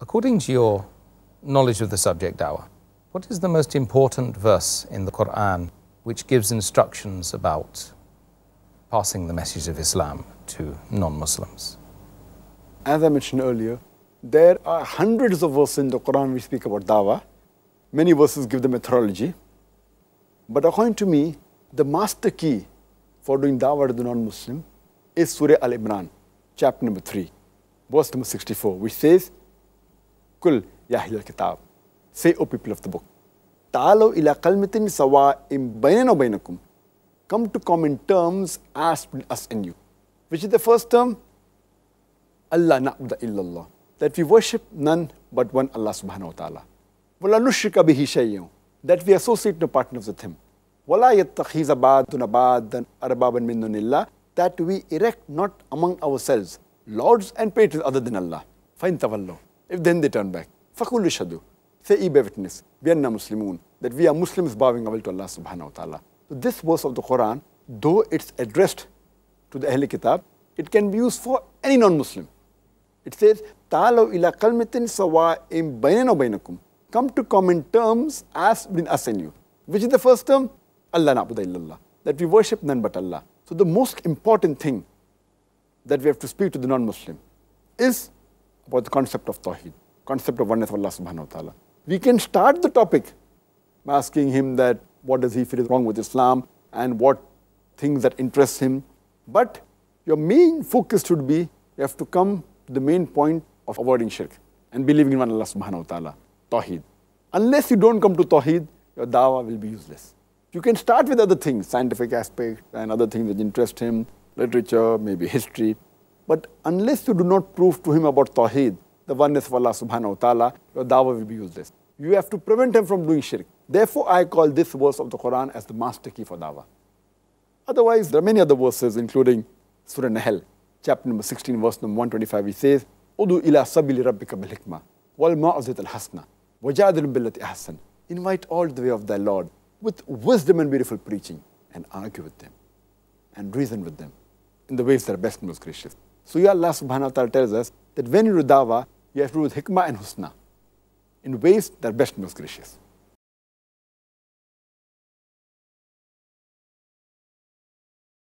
According to your knowledge of the subject dawah, what is the most important verse in the Quran which gives instructions about passing the message of Islam to non-Muslims? As I mentioned earlier, there are hundreds of verses in the Quran which speak about dawah. Many verses give the methodology. But according to me, the master key for doing dawah to the non-Muslim is Surah Al-Imran, chapter number 3, verse number 64, which says, Kul ya ahlal kitab, say, O people of the book, ta'alaw ila kalmatin sawa'im baynana wa baynakum, come to common terms as between us and you. Which is the first term? Allah na'budu illallah, that we worship none but one Allah subhanahu wa ta'ala. Wala nushrika bihi shay'un, that we associate no partners with him. Wala yattakhiza ba'duna ba'dan arbaban min dunillah, that we erect not among ourselves lords and patrons other than Allah. Fa in tawallu, if then they turn back, faqul ishhadu, say ye bear witness, bi anna muslimun, that we are Muslims bowing our will to Allah subhanahu wa ta'ala. So this verse of the Quran, though it's addressed to the Ahl Kitab, it can be used for any non-Muslim. It says, Ta'alaw ila kalmatin sawa'im baynana wa baynakum, come to common terms as between us and you. Which is the first term? Allah na'budu illallah, that we worship none but Allah. So the most important thing that we have to speak to the non-Muslim is about the concept of Tawheed, concept of oneness of Allah subhanahu wa ta'ala. We can start the topic by asking him that what does he feel is wrong with Islam and what things that interest him. But your main focus should be, you have to come to the main point of avoiding shirk and believing in one Allah subhanahu wa ta'ala, Tawheed. Unless you don't come to Tawheed, your dawah will be useless. You can start with other things, scientific aspects and other things that interest him, literature, maybe history. But unless you do not prove to him about Tawheed, the oneness of Allah subhanahu wa ta'ala, your dawah will be useless. You have to prevent him from doing shirk. Therefore, I call this verse of the Quran as the master key for dawah. Otherwise, there are many other verses, including Surah Nahl, chapter number 16, verse number 125, which says, Udu ila sabili rabbika bil hikmah, wal ma'azit al hasna, wajadilum billati ahsan. Invite all the way of thy Lord with wisdom and beautiful preaching, and argue with them, and reason with them in the ways that are best and most gracious. So Allah subhanahu wa ta'ala tells us that when you do dawah, you have to do with hikmah and husna, in ways that are best and most gracious.